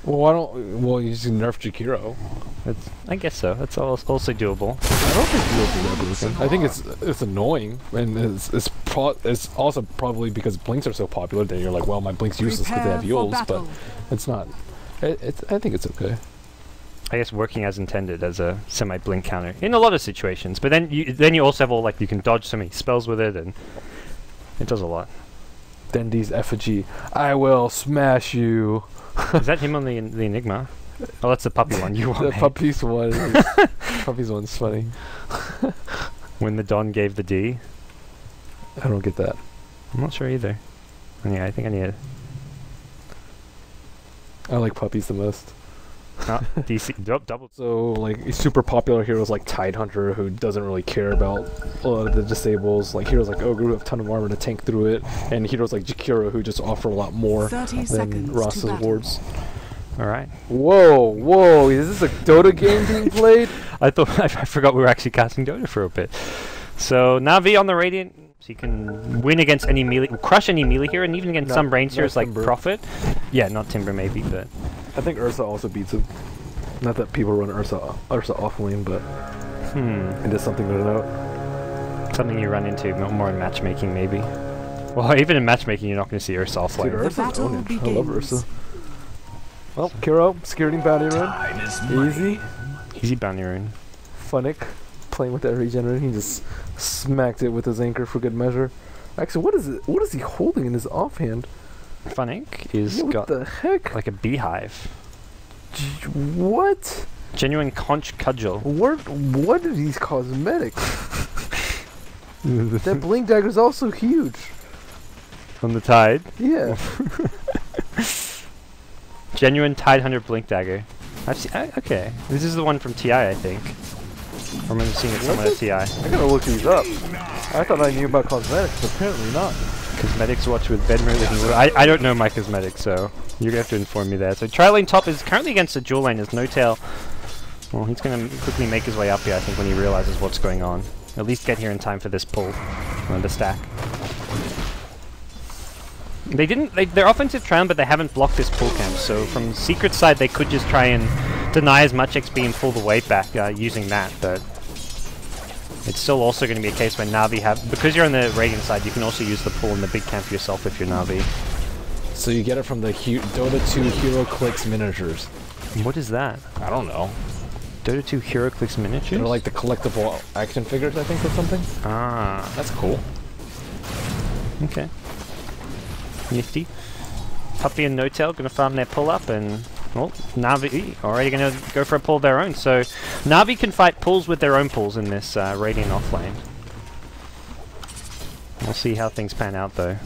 Well, I don't. Well, you just nerfed Jakiro. I guess so. That's also doable. I don't think Jakiro is broken. I think it's annoying, and it's also probably because blinks are so popular that you're like, well, my blink's useless because they have Yules, but it's not. I think it's okay. I guess working as intended as a semi-blink counter in a lot of situations. But then you also have all like you can dodge so many spells with it, and it does a lot. Dendy's effigy. I will smash you. Is that him on the Enigma? Oh, that's the puppy one. You want the puppies one. Puppies one's funny. When the Don gave the D. I don't get that. I'm not sure either. Yeah, I think I need it. I like puppies the most. DC double. So like super popular heroes like Tidehunter, who doesn't really care about a lot of the disables. Like heroes like Ogre who have a ton of armor to tank through it, and heroes like Jakiro who just offer a lot more than Ross's wards. All right. Whoa! Is this a Dota game being played? I forgot we were actually casting Dota for a bit. So Navi on the Radiant, so you can win against any melee, crush any melee here, and even against some range heroes like Prophet. Yeah, not Timber maybe, but. I think Ursa also beats him. Not that people run Ursa off lane, but it is something to note. Something you run into more in matchmaking, maybe. Well, even in matchmaking, you're not going to see Ursa off lane. Dude, Ursa's ownage. I love Ursa. Well, Kuro, security bounty run. Easy bounty run. Funnick, playing with that regenerate. He just smacked it with his anchor for good measure. Actually, what is he holding in his offhand? Funnick is what the heck? Like a beehive. What? Genuine conch cudgel. What are these cosmetics? That blink dagger is also huge. On the Tide? Yeah. Genuine Tidehunter blink dagger. I've seen. Okay, this is the one from TI, I think. I remember seeing it somewhere at TI. I gotta look these up. I thought I knew about cosmetics, but apparently not. Cosmetics watch with Ben Merlin. I don't know my cosmetics, so you're gonna have to inform me there. So tri-lane top is currently against the dual lane as No Tail. Well, he's gonna quickly make his way up here, I think, when he realizes what's going on. At least get here in time for this pull. The stack. They're offensive try, but they haven't blocked this pull camp. So from Secret's side, they could just try and deny as much XP and pull the wave back using that, but. It's still also going to be a case where Navi because you're on the Radiant side, you can also use the pull in the big camp yourself if you're Navi. So you get it from the Dota 2 HeroClix miniatures. What is that? I don't know. Dota 2 HeroClix miniatures? They're like the collectible action figures, I think, or something. Ah. That's cool. Okay. Nifty. Puppy and No Tail going to farm their pull up, and well, Navi already going to go for a pull of their own. So Navi can fight pulls with their own pulls in this Radiant offlane. We'll see how things pan out though.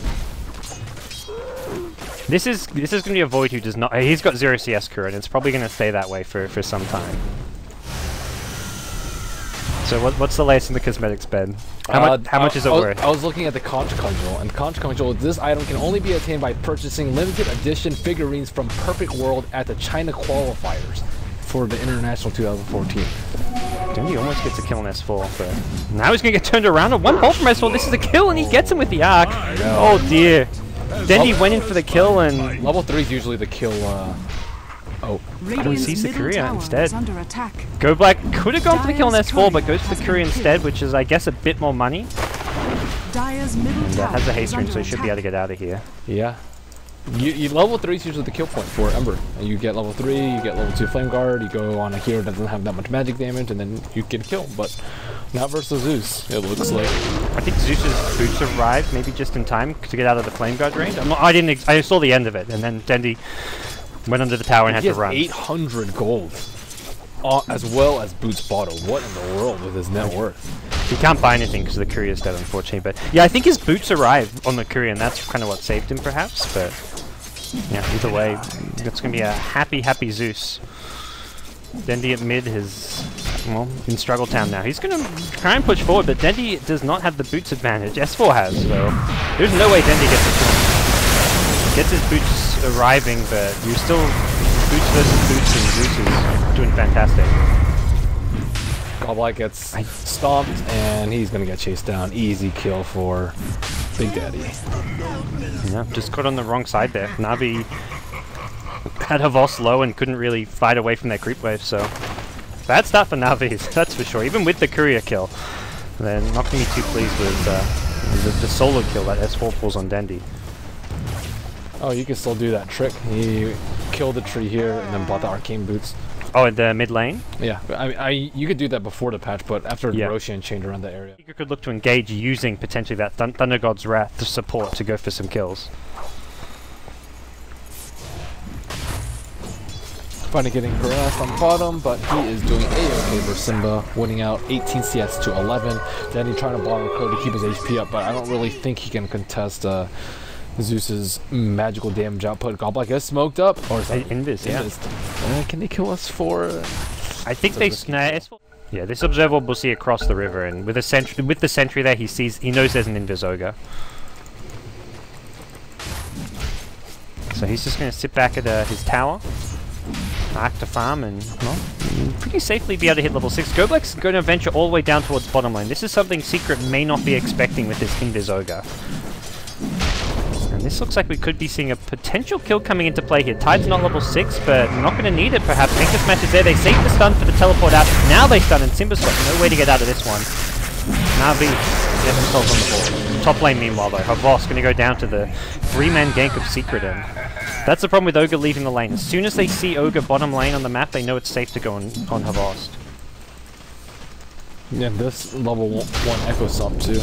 This is going to be a Void who does not. He's got 0 CS Kuro, and it's probably going to stay that way for some time. So what's the latest in the cosmetics, Ben? How much is it worth? I was looking at the Conch Cudgel, and Conch Cudgel, this item can only be attained by purchasing limited edition figurines from Perfect World at the China qualifiers for the International 2014. Then he almost gets a kill on S4, but now he's going to get turned around. One pull from S4, this is a kill, and he gets him with the arc. Oh dear. Then he went in for the kill, and... Level 3 is usually the kill, Oh, he sees the courier instead. Go Black could have gone for the kill on S4, but goes for the courier instead, which is, I guess, a bit more money. And has a haste ring, so he should be able to get out of here. Yeah. You level 3 is usually the kill point for Ember. And you get level 3, you get level 2 Flame Guard, you go on a hero that doesn't have that much magic damage, and then you get a kill. But not versus Zeus, it looks like. I think Zeus's boots arrived maybe just in time to get out of the Flame Guard range. I saw the end of it, and then Dendy went under the tower and had to run. 800 gold, as well as Boots Bottle. What in the world with his net worth? He can't buy anything because the courier's dead, unfortunately. But yeah, I think his boots arrived on the courier, and that's kind of what saved him, perhaps. But yeah, either way, it's going to be a happy Zeus. Dendy at mid is, well, in Struggle Town now. He's going to try and push forward, but Dendy does not have the boots advantage. S4 has, so there's no way Dendy gets the point. Gets his boots arriving, but you're still boots versus boots, and Zeus is doing fantastic. Goblet gets stomped, and he's gonna get chased down. Easy kill for Big Daddy. Yeah, just got on the wrong side there. Navi had Havos low and couldn't really fight away from their creep wave, so bad start for Navi, that's for sure. Even with the courier kill, they're not going to be too pleased with the solo kill that S4 pulls on Dendi. Oh, you can still do that trick. He killed the tree here and then bought the arcane boots. Oh, in the mid lane? Yeah, you could do that before the patch, but after the Roshan changed around that area. You could look to engage using potentially that Thunder God's Wrath support to go for some kills. Finally getting harassed on bottom, but he is doing A-okay for Simba, winning out 18 CS to 11. Then he trying to bottom code to keep his HP up, but I don't really think he can contest Zeus's magical damage output. Goblin is smoked up, or is that Invis? Yeah. Can they kill us for? I think they yeah, this observer will see across the river, and with the sentry there, he knows there's an Invis ogre. So he's just going to sit back at his tower, arc to farm, and well, pretty safely be able to hit level 6. Goblek's going to venture all the way down towards bottom lane. This is something Secret may not be expecting with this Invis ogre. And this looks like we could be seeing a potential kill coming into play here. Tide's not level 6, but not going to need it perhaps. Anchor Smash is there. They save the stun for the teleport out. Now they stun, and Simba's got no way to get out of this one. Navi get themselves on the board. Top lane meanwhile though. Havos going to go down to the 3-man gank of Secret, and that's the problem with Ogre leaving the lane. As soon as they see Ogre bottom lane on the map, they know it's safe to go on Havos. Yeah, this level 1 Echo Stomp too.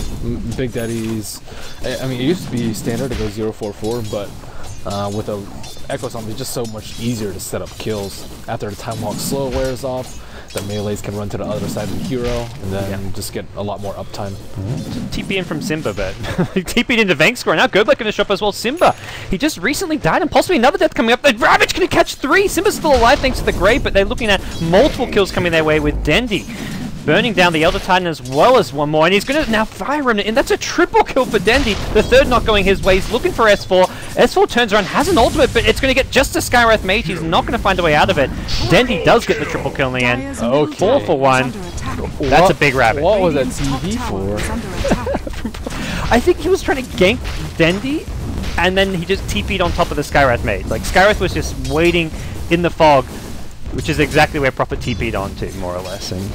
Big Daddy's... I mean, it used to be standard to go 0-4-4, but with a Echo Stomp, it's just so much easier to set up kills. After the Time Walk slow wears off, the melees can run to the other side of the hero, and then just get a lot more uptime. TP in from Simba, but he TP'd into Vankskor, now Goblek gonna show up as well. Simba, he just recently died, and possibly another death coming up. The Ravage gonna catch 3! Simba's still alive thanks to the Grave, but they're looking at multiple kills coming their way with Dendi burning down the Elder Titan as well as one more, and he's going to now Fire Remnant, and that's a triple kill for Dendi. The third not going his way. He's looking for S4. S4 turns around, has an ultimate, but it's going to get just a Skywrath Mage. He's not going to find a way out of it. Dendi does get the triple kill in the end. Okay. 4 for 1. That's a big rabbit. What was that TV for? I think he was trying to gank Dendi, and then he just TP'd on top of the Skywrath Mage. Like, Skywrath was just waiting in the fog, which is exactly where Prophet TP'd onto, more or less. And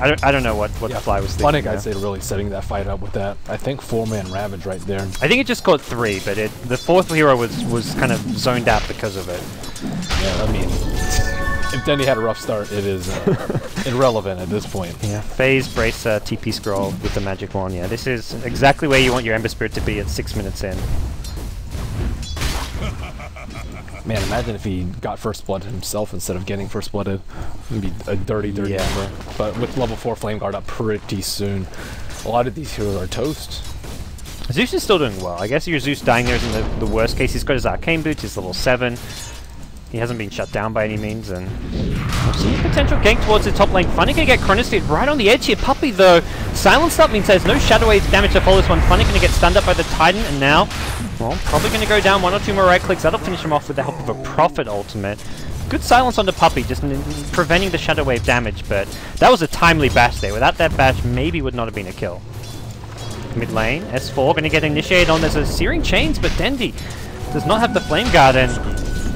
I don't know what Fly was thinking. Funny guys, they're really setting that fight up with that. I think 4-man Ravage right there. I think it just caught 3, but the 4th hero was kind of zoned out because of it. Yeah, I mean, if Dendi had a rough start, it is irrelevant at this point. Yeah, Phase, Brace, TP Scroll with the Magic Wand. Yeah, this is exactly where you want your Ember Spirit to be at 6 minutes in. Man, imagine if he got First Blood himself instead of getting First Blooded. It'd be a dirty number. But with level 4 Flame Guard up pretty soon, a lot of these heroes are toast. Zeus is still doing well. I guess your Zeus dying there isn't the worst case. He's got his Arcane Boots, he's level 7. He hasn't been shut down by any means, and we'll see potential gank towards the top lane. Funny gonna get Chronosteed right on the edge here. Puppey though, silenced up means there's no Shadow Waves damage to follow this one. Funny gonna get stunned up by the Titan, and now, well, probably gonna go down 1 or 2 more right clicks. That'll finish him off with the help of a Prophet ultimate. Good silence on the Puppey, just preventing the Shadow Wave damage, but that was a timely bash there. Without that bash, maybe would not have been a kill. Mid lane, S4 gonna get initiated on. There's a Searing Chains, but Dendi does not have the Flame Guard, and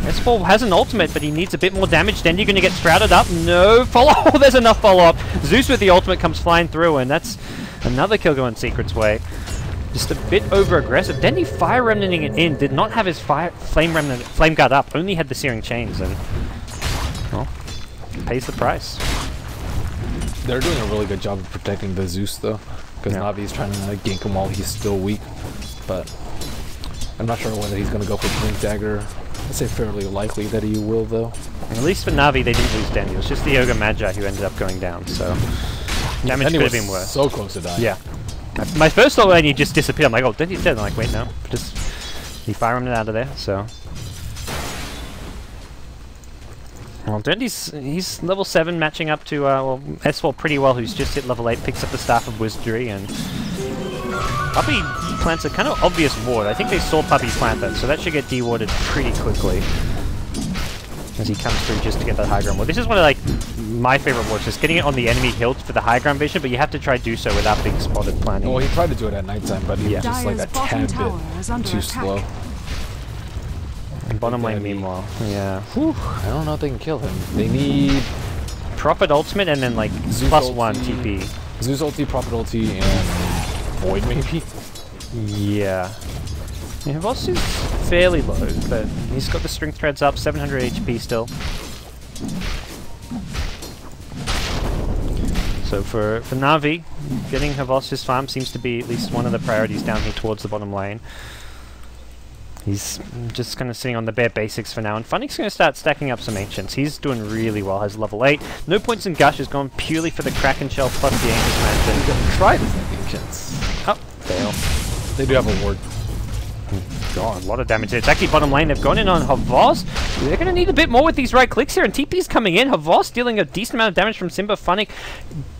S4 has an ultimate, but he needs a bit more damage. Dendi gonna get shrouded up. No follow. Oh, there's enough follow-up. Zeus with the ultimate comes flying through, and that's another kill going Secret's way. Just a bit over-aggressive. Dendi Fire Remnanting it in. Did not have his Flame Guard up. Only had the Searing Chains, and well, pays the price. They're doing a really good job of protecting the Zeus though, because Navi's trying to gank him while he's still weak. But I'm not sure whether he's gonna go for Blink Dagger. I'd say fairly likely that he will, though. At least for Navi, they didn't lose Dendi. It was just the Ogre Magi who ended up going down, so damage could have been worse. So close to dying. Yeah. My first thought when he just disappeared, I'm like, oh, Dendi's dead. I'm like, wait, no. Just he fire him out of there, so. Well, he's level 7 matching up to, well, S4 pretty well, who's just hit level 8, picks up the Staff of Wizardry, and Puppey plants a kind of obvious ward. I think they saw Puppey plant that, so that should get dewarded pretty quickly as he comes through just to get that high ground ward. This is one of like my favorite wards, just getting it on the enemy hilt for the high ground vision, but you have to try to do so without being spotted planting. Well, he tried to do it at nighttime, but he was just like a tad bit too slow. Bottom lane, meanwhile. Yeah. Whew, I don't know if they can kill him. They need Prophet ultimate and then like Zeus +1 ulti, TP. Zeus ulti, Prophet ulti, and Void maybe? Yeah. Yeah, Voss is fairly low, but he's got the strength threads up, 700 HP still. So for Na'Vi, getting Havos's farm seems to be at least one of the priorities down here towards the bottom lane. He's just kind of sitting on the bare basics for now, and Funny's going to start stacking up some Ancients. He's doing really well, has level 8. No points in Gush, has gone purely for the Kraken Shell plus the Ancient Mansion. He's gonna try this Ancients. Oh, fail. They do have a ward. God, a lot of damage there. It's actually bottom lane. They've gone in on Havos. They're going to need a bit more with these right clicks here, and TP's coming in. Havos dealing a decent amount of damage from Simba. Funnick,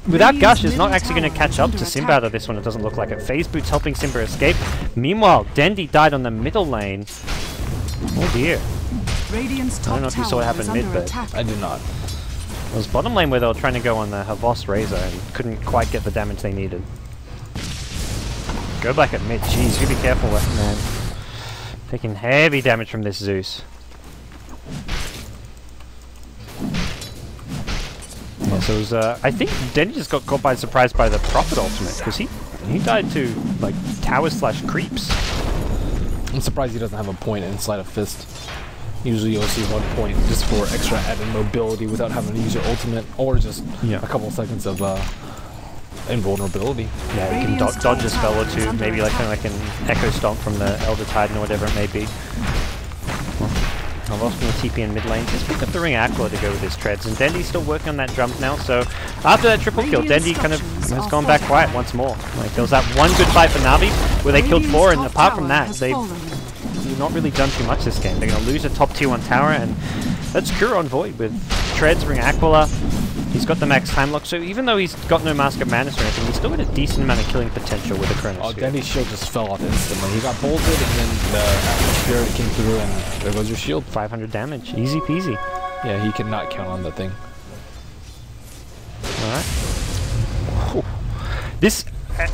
without Gush, is not actually going to catch up to Simba out of this one. It doesn't look like it. Phase Boots helping Simba escape. Meanwhile, Dendi died on the middle lane. Oh dear. I don't know if you saw what happened mid, but I did not. It was bottom lane where they were trying to go on the Havos Razor and couldn't quite get the damage they needed. Go back at mid. Jeez, you be careful, man. Taking heavy damage from this Zeus. Yeah, so it was, I think Denny just got caught by surprise by the Prophet ultimate, because he died to, like, towers/creeps. I'm surprised he doesn't have a point inside of Fist. Usually you'll see 1 point just for extra added mobility without having to use your ultimate, or just a couple seconds of invulnerability. Yeah, you can dodge a spell or two, maybe like kind of like an Echo Stomp from the Elder Titan or whatever it may be. I've lost from the TP in mid lane. Just picked up the Ring Aqua to go with his treads, and Dendi's still working on that drums now, so after that triple kill, Dendi kind of has gone back quiet once more. Like, there was that one good fight for Na'Vi where they killed 4, and apart from that, they've not really done too much this game. They're going to lose a top tier 1 tower, and that's Kuro on Void with treads, Ring Aquila. He's got the max time lock, so even though he's got no Mask of Madness or anything, he's still got a decent amount of killing potential with the Chronosphere. Oh, Dendi's shield just fell off instantly. He got bolted, and then the Spirit came through, and there goes your shield. 500 damage. Easy peasy. Yeah, he cannot count on that thing. Alright. This,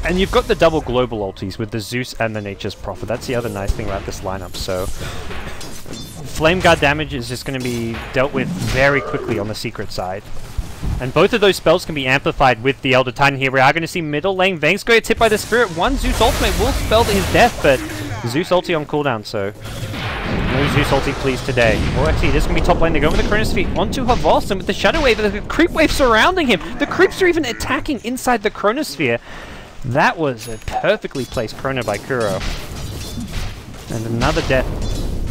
and you've got the double global ultis with the Zeus and the Nature's Prophet. That's the other nice thing about this lineup. So Flame Guard damage is just going to be dealt with very quickly on the secret side. And both of those spells can be amplified with the Elder Titan here. We are going to see middle lane Vayne's going to get hit by the Spirit. One Zeus ultimate will spell to his death, but Zeus ulti on cooldown, so no Zeus ulti please today. Or actually, it is going to be top lane. They go with the Chronosphere onto Havos, and with the Shadow Wave, the Creep Wave surrounding him. The Creeps are even attacking inside the Chronosphere. That was a perfectly placed Chrono by Kuro. And another death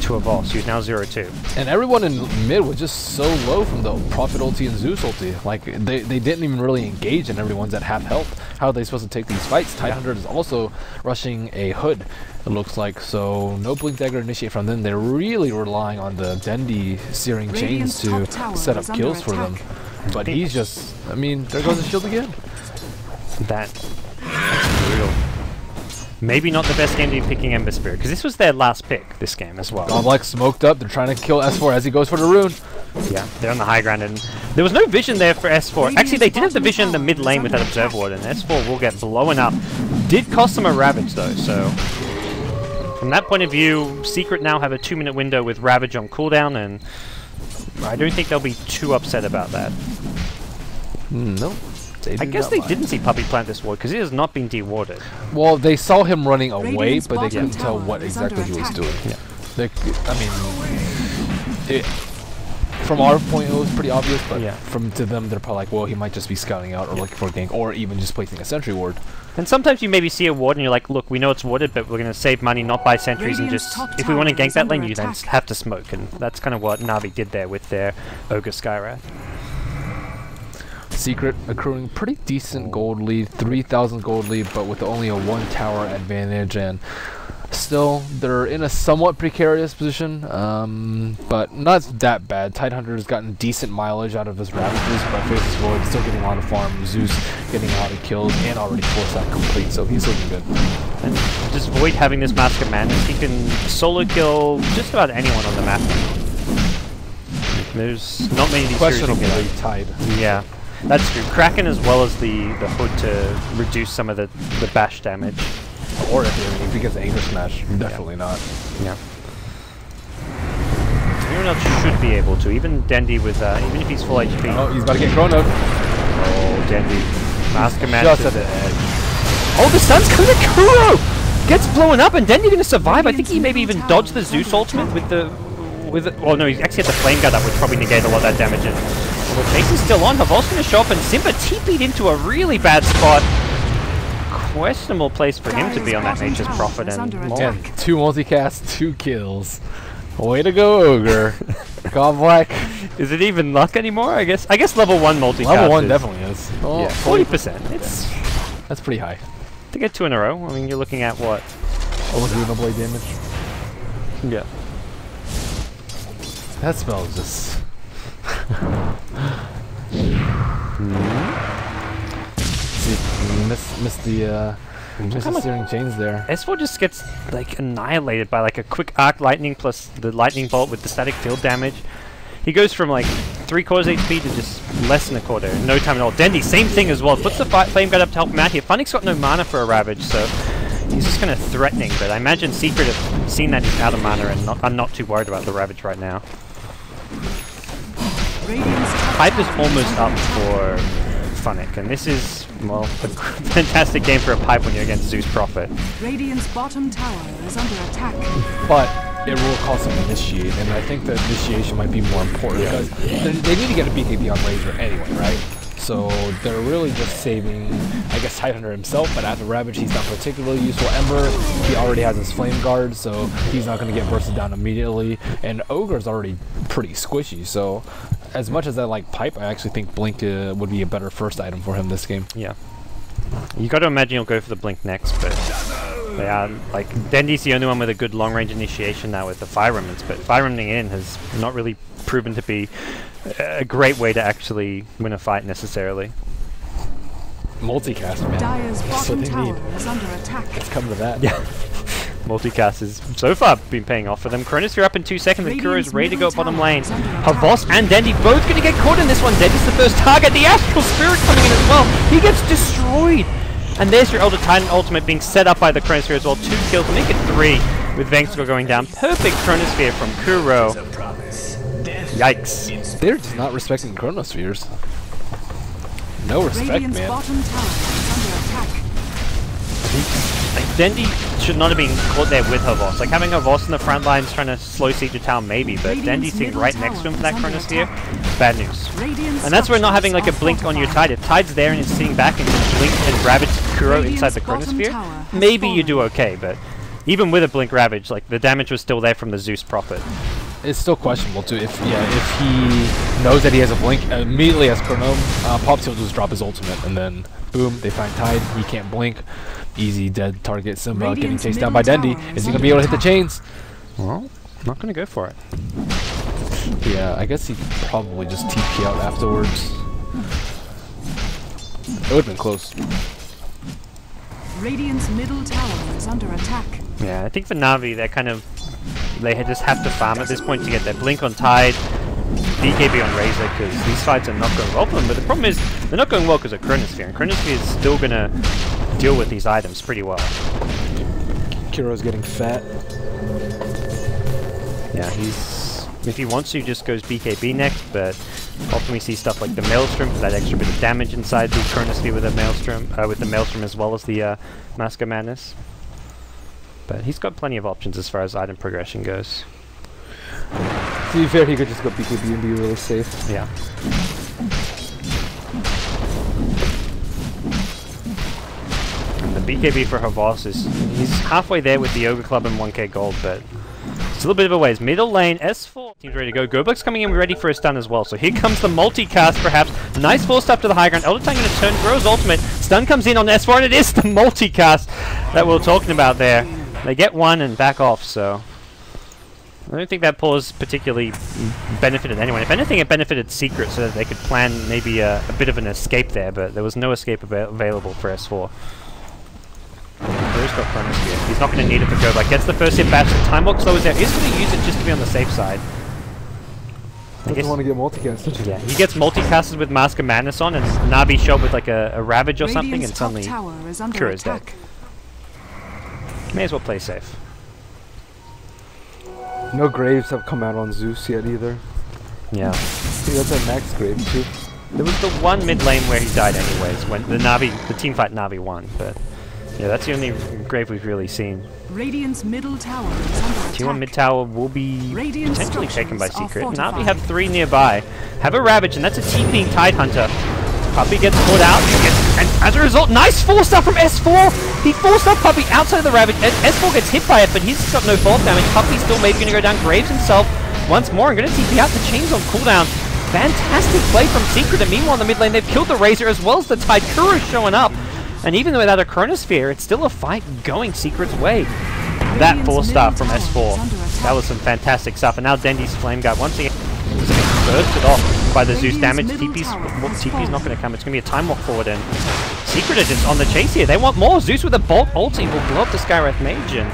to a boss, who's now 0-2. And everyone in mid was just so low from the Prophet ulti and Zeus ulti. Like, they didn't even really engage, and everyone's at half health. How are they supposed to take these fights? Tidehunter is also rushing a hood, it looks like. So no Blink Dagger initiate from them. They're really relying on the Dendi Searing Chains to set up kills for them. But he's just, I mean, there goes the shield again. That's brutal. Maybe not the best game to be picking Ember Spirit, because this was their last pick, this game as well. Godlike smoked up, they're trying to kill S4 as he goes for the rune. Yeah, they're on the high ground, and there was no vision there for S4. Actually, they did have the vision in the mid lane with that Observe Ward, and S4 will get blown up. Did cost them a Ravage though, so from that point of view, Secret now have a 2-minute window with Ravage on cooldown, and I don't think they'll be too upset about that. Nope. I guess they didn't see Puppy plant this ward because it has not been dewarded. Well, they saw him running away, but they couldn't tell what exactly he was doing. Yeah. I mean, from our point, it was pretty obvious, but to them, they're probably like, well, he might just be scouting out or looking for a gank, or even just placing a sentry ward. And sometimes you maybe see a ward and you're like, look, we know it's warded, but we're going to save money, not buy sentries, and just, if we want to gank that lane, you then have to smoke. And that's kind of what Na'Vi did there with their Ogre Skywrath. Secret accruing pretty decent gold lead, 3,000 gold lead, but with only a 1 tower advantage, and still they're in a somewhat precarious position, but not that bad. Tidehunter's gotten decent mileage out of his Ravages, but Faceless Void still getting a lot of farm, Zeus getting a lot of kills, and already 4-stack complete, so he's looking good. And just Void having this Mask of Madness, he can solo kill just about anyone on the map. There's not many of these questionably Tide. Yeah. That's true. Kraken as well as the hood to reduce some of the bash damage. Or if he gets Anger Smash, definitely not. Yeah. Everyone else should be able to. Even Dendi with, even if he's full HP. Oh, he's about to get chronoed. Oh, Dendi. Master Man Just to at the the edge. Oh, the sun's coming to Kuro! Gets blown up, and Dendi gonna survive. I think he maybe even dodged the Zeus ultimate with the... Oh no, he actually had the flame guard up, which probably negated a lot of that damage. And well, the chase is still on. Havol's gonna show up, and Simba TP'd into a really bad spot. Questionable place for him to be on that Nature's Prophet. And again, 2 multicasts, 2 kills. Way to go, Ogre. God Black. Is it even luck anymore? I guess level 1 multicast. Level 1 definitely is. Oh, yeah, 40%. That's pretty high. To get 2 in a row, I mean, you're looking at what? Oh, Xenoblade damage. Yeah. That spell is just... Missed the searing chains there. S4 just gets like annihilated by like a quick arc lightning plus the lightning bolt with the static field damage. He goes from like 3/4 HP to just less than a quarter in no time at all. Dendi, same thing as well. Puts the flame guard up to help him out here. Funny's got no mana for a Ravage, so he's just kind of threatening. But I imagine Secret have seen that he's out of mana and are not too worried about the Ravage right now. Pipe is almost up for Funnick, and this is, well, a fantastic game for a Pipe when you're against Zeus Prophet. Radiant's bottom tower is under attack. But it will cost them initiate, and I think the initiation might be more important because they need to get a BKB on Razor anyway, right? So they're really just saving, I guess, Tidehunter himself, but as a Ravage, he's not particularly useful. Ember, he already has his Flame Guard, so he's not going to get bursted down immediately. And Ogre's already pretty squishy, so as much as I like Pipe, I actually think Blink would be a better first item for him this game. Yeah. You got to imagine he'll go for the Blink next, but they are, like, Dendi's the only one with a good long-range initiation now with the Fire Remnants, but Fire Remnant in has not really proven to be a great way to actually win a fight necessarily. Multicast, man. Dire's That's what bottom they tower need. is under attack. Let's come to that. Yeah. Multicast has so far been paying off for them. Chronosphere up in 2 seconds, and Kuro's ready to go bottom lane. Havos and Dendi both going to get caught in this one. Dendi's the first target. The Astral Spirit coming in as well. He gets destroyed. And there's your Elder Titan ultimate being set up by the Chronosphere as well. 2 kills, make it 3 with Vincere going down. Perfect Chronosphere from Kuro. Yikes. They're just not respecting Chronospheres. No respect, man. Bottom tower is under attack. Like, Dendi should not have been caught there with Havos. Like, having Havos in the front lines trying to slow siege the town, maybe, but Dendi's sitting right next to him for that Chronosphere, bad news. And that's where not having like a Blink on your Tide. If Tide's there and it's sitting back and just Blink and Ravage Kuro inside the Chronosphere, maybe you do okay, but even with a Blink Ravage, like, the damage was still there from the Zeus Prophet. It's still questionable too. If he knows that he has a Blink, immediately as Chrono pops, he'll just drop his ultimate, and then boom, they find Tide. He can't Blink. Easy dead target. Simba getting chased down by Dendi. Is he gonna be able to hit the chains? Well, not gonna go for it. Yeah, I guess he probably just TP out afterwards. It would've been close. Radiant's middle tower is under attack. Yeah, I think for Na'Vi, they just have to farm at this point to get their Blink on Tide, BKB on Razor, because these fights are not going well for them. But the problem is, they're not going well because of Chronosphere, and Chronosphere is still going to deal with these items pretty well. Kuro's getting fat. Yeah, if he wants to, just goes BKB next, but often we see stuff like the Maelstrom for that extra bit of damage inside the Chronosphere with the Maelstrom as well as the Mask of Madness. But he's got plenty of options as far as item progression goes. To be fair, he could just go BKB and be really safe. Yeah. And the BKB for Havos he's halfway there with the Ogre Club and 1k gold, but it's a little bit of a ways. Middle lane, S4. Team's ready to go. Gobek's coming in ready for a stun as well. So here comes the multicast, perhaps. Nice force up to the high ground. Elder Titan going to turn, throws ultimate. Stun comes in on S4, and it is the multicast that we were talking about there. They get one and back off, so I don't think that pause particularly benefited anyone. If anything, it benefited Secret so that they could plan maybe a bit of an escape there, but there was no escape available for S4. There's got Chronosphere. He's not going to need it for Gobek. Gets the first hit back. The time walk slows down. He's going to use it just to be on the safe side. Doesn't want to get multicast. Yeah, he gets multicasted with Mask of Madness on, and Navi show up with like a Ravage or something, and suddenly Kuro's dead. May as well play safe. No Graves have come out on Zeus yet either. Yeah. He does have Max Graves too. There was the one mid lane where he died anyways, when the team fight Na'Vi won, but yeah, that's the only Grave we've really seen. Radiant's middle tower is under attack. T1 mid tower will be Radiant potentially taken by structures Secret. are Na'Vi fortified. have 3 nearby. Have a Ravage, and that's a TPing Tidehunter. Puppey gets caught out, and as a result, nice 4-star from S4! He 4-star Puppey outside of the Ravage. S4 gets hit by it, but he's got no fall damage. Puppey's still maybe going to go down. Graves himself once more, and going to TP out. The chains on cooldown. Fantastic play from Secret, and meanwhile in the mid lane, they've killed the Razor as well as the Tide. Kuro's showing up, and even without a Chronosphere, it's still a fight going Secret's way. That 4-star from S4, that was some fantastic stuff, and now Dendi's Flame Guard once again bursted off by the Zeus damage. TP's not going to come, it's going to be a time walk forward, and Secret are just on the chase here. They want more. Zeus with a bolt ulti will blow up the Skywrath Mage, and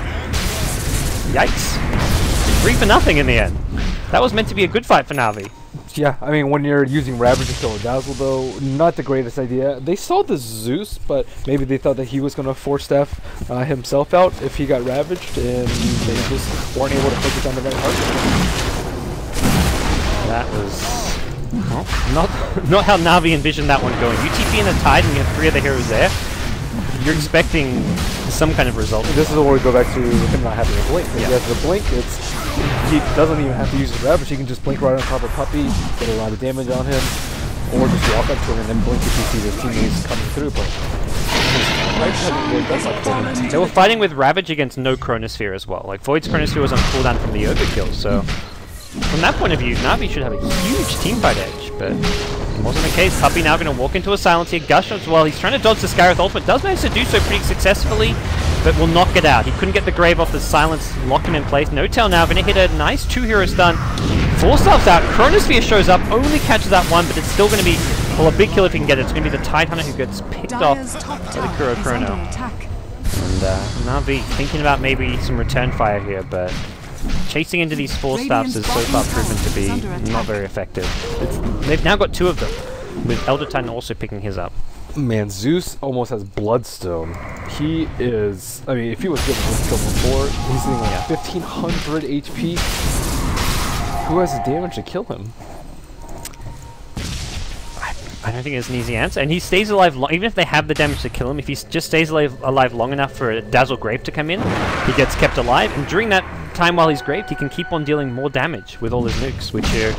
yikes. 3-0 in the end. That was meant to be a good fight for Na'Vi. Yeah, I mean, when you're using Ravage to kill a Dazzle, though, not the greatest idea. They saw the Zeus, but maybe they thought that he was going to force Steph himself out if he got Ravaged, and they just weren't able to focus on the right target. That was not how Na'Vi envisioned that one going. UTP in a Tide, and you have 3 other heroes there. You're expecting some kind of result. This is where we go back to him not having a blink. If he has the blink, he doesn't even have to use his Ravage. He can just blink right on top of Puppey, get a lot of damage on him, or just walk up to him and then blink if you see his teammates coming through. But they were fighting with Ravage against no Chronosphere as well. Like, Void's Chronosphere was on cooldown from the overkill, so from that point of view, Na'Vi should have a huge teamfight edge, but it wasn't the case. Puppey now going to walk into a silence here. Gush as well. He's trying to dodge the Skywrath ultimate. Does manage to do so pretty successfully, but will not get out. He couldn't get the Grave off the silence, lock him in place. No tail now. Going to hit a nice 2-hero stun. 4-stars out. Chronosphere shows up, only catches that one, but it's still going to be, well, a big kill if he can get it. It's going to be the Tidehunter who gets picked off by the KuroKy. And Na'Vi thinking about maybe some return fire here, but chasing into these 4-stars has so far proven to be not very effective. They've now got 2 of them, with Elder Titan also picking his up. Man, Zeus almost has Bloodstone. He is, I mean, if he was given this kill before, he's sitting like 1500 HP. Who has the damage to kill him? I don't think it's an easy answer. And he stays alive, even if they have the damage to kill him, if he just stays alive long enough for a Dazzle Grave to come in, he gets kept alive. And during that time while he's graved, he can keep on dealing more damage with all his nukes, which are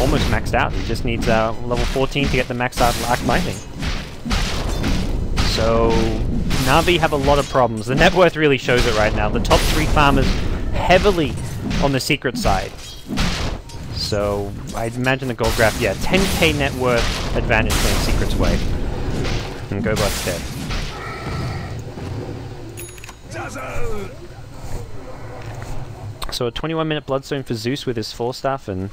almost maxed out. He just needs level 14 to get the maxed out Arc Binding. So Na'Vi have a lot of problems. The net worth really shows it right now. The top 3 farmers heavily on the Secret side. So I'd imagine the gold graph, yeah, 10k net worth advantage going Secret's way. And Gobot's dead. So a 21-minute Bloodstone for Zeus with his 4-staff, and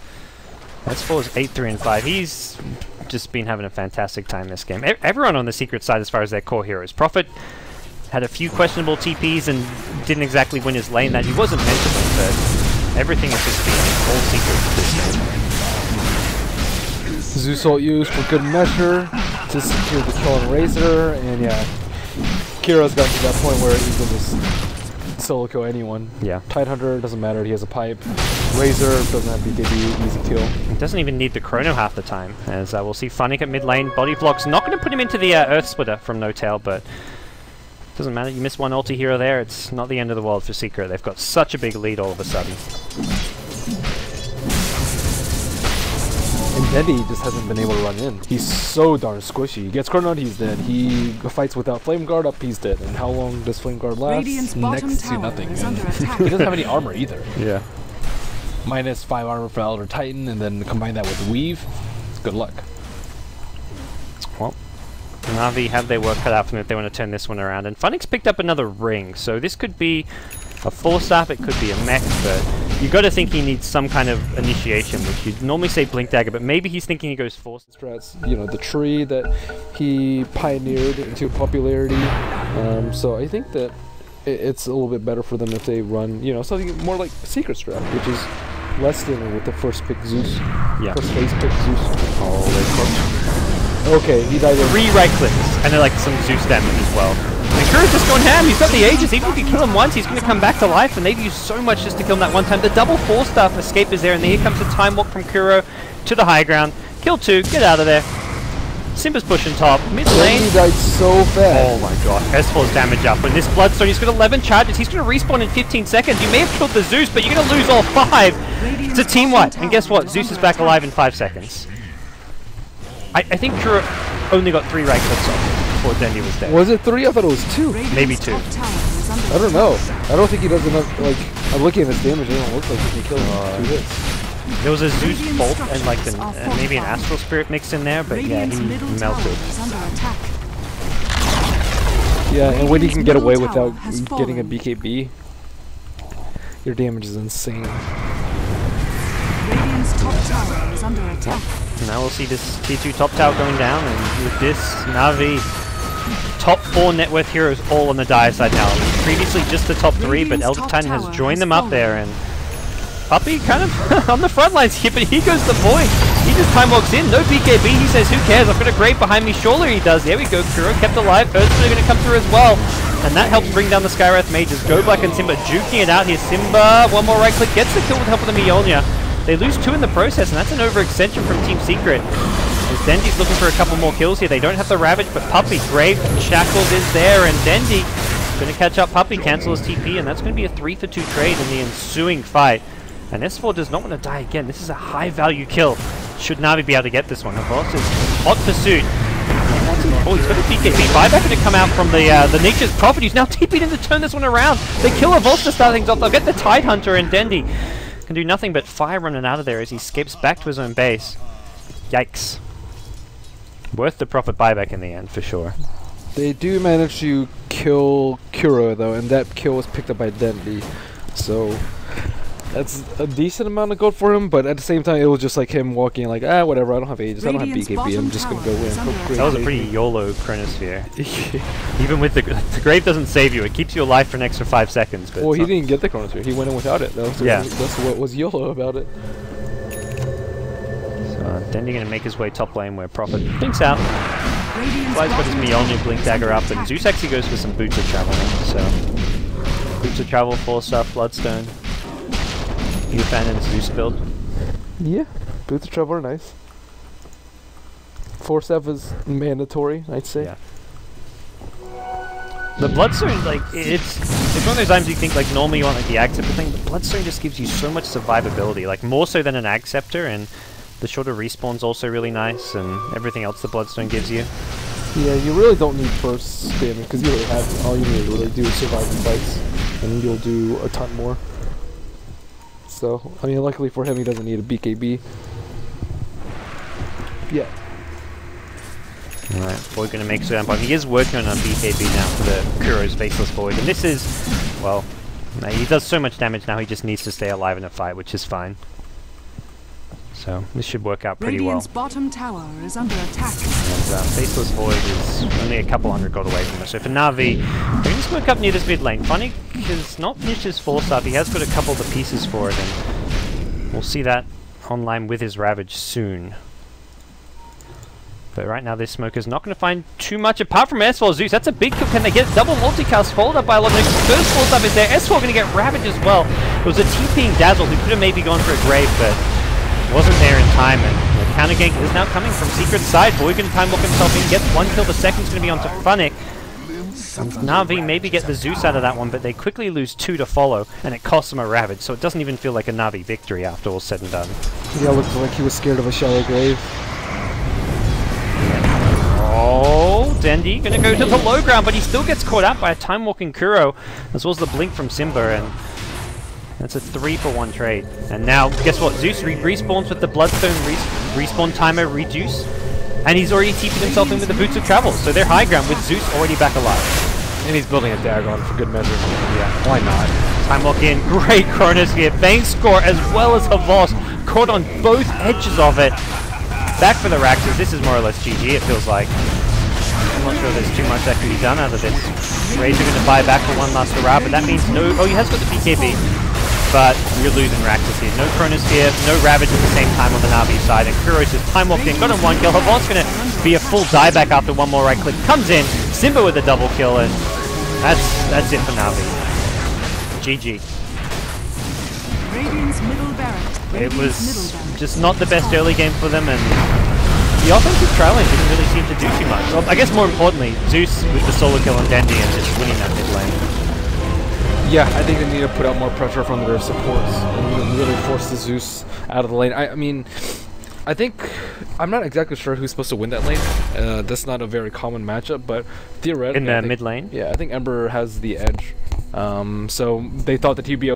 S4 is 8-3 and 5. He's just been having a fantastic time this game. Everyone on the Secret side as far as their core heroes. Prophet had a few questionable TPs and didn't exactly win his lane that he wasn't meant to win, but everything has just been all Secret this game. Zeus ult used for good measure to secure the kill on Razor, and yeah, Kuro's gotten to that point where he can just solo kill anyone. Yeah. Tidehunter doesn't matter, he has a pipe. Razor doesn't have BKB, easy kill. He doesn't even need the Chrono half the time, as we'll see Funnick at mid lane. Body block's not going to put him into the Earth Splitter from No Tail, but doesn't matter, you miss one ulti hero there, it's not the end of the world for Secret. They've got such a big lead all of a sudden. And Dendi just hasn't been able to run in. He's so darn squishy. He gets Chrono, he's dead. He fights without Flame Guard up, he's dead. And how long does Flame Guard last? Radiant's Next to nothing. He doesn't have any armor either. Yeah. Minus 5 armor for Elder Titan, and then combine that with Weave. Good luck. Well, Na'Vi have their work cut out for them if they want to turn this one around. And Funnick's picked up another ring, so this could be a 4-staff, it could be a mech, but you got to think he needs some kind of initiation, which you'd normally say Blink Dagger, but maybe he's thinking he goes 4 strats. You know, the tree that he pioneered into popularity. So I think that it's a little bit better for them if they run, you know, something more like Secret Strat, which is less than with the first pick Zeus. Yeah. First phase pick Zeus. Oh, Okay, he died in 3 right clicks, and then like some Zeus damage as well. And Kuro's just going ham, he's got the Aegis, even if you kill him once, he's going to come back to life, and they've used so much just to kill him that one time. The double 4-star escape is there, and here comes the time walk from Kuro to the high ground. Kill 2, get out of there. Simba's pushing top, mid lane. He died so fast. Oh my god, S4's damage up. And this Bloodstone, he's got 11 charges. He's going to respawn in 15 seconds. You may have killed the Zeus, but you're going to lose all 5. It's a team wipe. And guess what? Zeus is back alive in 5 seconds. I think Kuro only got 3 right clicks off before Dendi was dead. Was it 3? I thought it was 2. Maybe 2. I don't know. I don't think he does enough. Like, I'm looking at his damage. It don't look like he can kill him 2 hits. There was a Zeus Bolt and like maybe an Astral Spirit mixed in there, but yeah, he melted. Yeah, and when you can get away without getting a BKB, your damage is insane. Radiant's top tower is under attack. Now we'll see this T2 top tower going down, and with this, Na'Vi, top 4 net worth heroes all on the dire side now. Previously just the top 3, but Elder Titan has joined them up there, and Puppey kind of on the front lines here, but here goes the point. He just time walks in, no BKB, he says, who cares, I've got a grave behind me, surely he does. There we go, Kuro kept alive, Earth's going to come through as well. And that helps bring down the Skywrath mages. Go Black and Simba juking it out here. Simba, one more right click, gets the kill with the help of the Mjolnir. They lose 2 in the process, and that's an overextension from Team Secret. As Dendi's looking for a couple more kills here. They don't have the Ravage, but Puppey, Grave, Shackles is there, and Dendi going to catch up Puppey, cancel his TP, and that's going to be a 3-for-2 trade in the ensuing fight. And S4 does not want to die again. This is a high-value kill. Should Na'Vi be able to get this one. Of course, it's hot pursuit. Oh, he's got a BKB buyback going to come out from the Nature's Prophet. He's now TP'd in to turn this one around. They kill a Volta to start things off. They'll get the Tidehunter, and Dendi can do nothing but fire running out of there as he escapes back to his own base. Yikes. Worth the Prophet buyback in the end, for sure. They do manage to kill Kuro, though, and that kill was picked up by Dendi. So that's a decent amount of gold for him, but at the same time, it was just like him walking like, whatever, I don't have Aegis, I don't have BKB, I'm just going to go in. That was a pretty YOLO Chronosphere. Even with the Grave doesn't save you, it keeps you alive for an extra 5 seconds. But well, he didn't get the Chronosphere, he went in without it, though, so yeah. That's what was YOLO about it. So Dendi going to make his way top lane where Prophet blinks out. Fly's got his Mjolnir Blink Dagger up, and Zeus actually goes for some Boots of Travel, so Boots of Travel, 4-star Bloodstone. You a fan of the Zeus build? Yeah, Boots of Travel are nice. 4-7 is mandatory, I'd say. Yeah. The Bloodstone, like, it's one of those times you think, like, normally you want, like, the Acceptor thing, but Bloodstone just gives you so much survivability, like, more so than an Acceptor, and the shorter respawn's also really nice, and everything else the Bloodstone gives you. Yeah, you really don't need burst spamming, because you really have all you need to really do is survive the fights, and you'll do a ton more. So, I mean, luckily for him, he doesn't need a BKB. Yeah. Alright, Void going to make some but he is working on a BKB now for the Kuro's Faceless Void, and this is, well, he does so much damage now, he just needs to stay alive in a fight, which is fine. So, this should work out pretty Radiant's well. bottom tower is under attack. And Faceless Void is only a couple hundred gold away from us. So for Na'Vi, they're going to smoke up near this mid lane. Funny has not finished his 4-star, he has got a couple of the pieces for it, and we'll see that online with his Ravage soon. But right now this Smoker's not going to find too much apart from S4 Zeus. That's a big kill. Can they get double multicast followed up by a lot of first 4-star is there. S4 going to get Ravage as well. It was a TPing Dazzle who could have maybe gone for a Grave, but wasn't there in time, and the counter gank is now coming from Secret's side. Void going to time walk himself in, gets 1 kill, the second's going to be onto Funnick. And Na'Vi maybe get the Zeus out of that one, but they quickly lose 2 to follow, and it costs them a Ravage, so it doesn't even feel like a Na'Vi victory after all's said and done. Yeah, looked like he was scared of a shallow grave. Oh, Dendi going to go to the low ground, but he still gets caught out by a time-walking Kuro, as well as the blink from Simba, and that's a 3-for-1 trade. And now, guess what? Zeus respawns with the Bloodstone respawn timer reduce. And he's already TP'd himself in with the Boots of Travel. So they're high ground with Zeus already back alive. And he's building a dagger on for good measure. Yeah, why not? Time walk in. Great Chronosphere. Bang score as well as Havos. Caught on both edges of it. Back for the Raxus. This is more or less GG, it feels like. I'm not sure there's too much that can be done out of this. Razor going to buy back for one last hurrah, but that means no... Oh, he has got the BKB. but you're losing Raxus here. No Chronosphere, no Ravage at the same time on the Na'Vi side, and Kuro's just time walked in, got him 1 kill. Havant's gonna be a full dieback after one more right click. Comes in, Simba with a double kill, and that's it for Na'Vi. GG. Radiant's middle barracks. It was just not the best early game for them, and the offensive trailing didn't really seem to do too much. Well, I guess more importantly, Zeus with the solo kill on Dendi and just winning that mid lane. Yeah, I think they need to put out more pressure from their supports and really force the Zeus out of the lane. I mean, I think I'm not exactly sure who's supposed to win that lane. That's not a very common matchup, but theoretically, In the mid lane? Yeah, I think Ember has the edge. So they thought that he'd be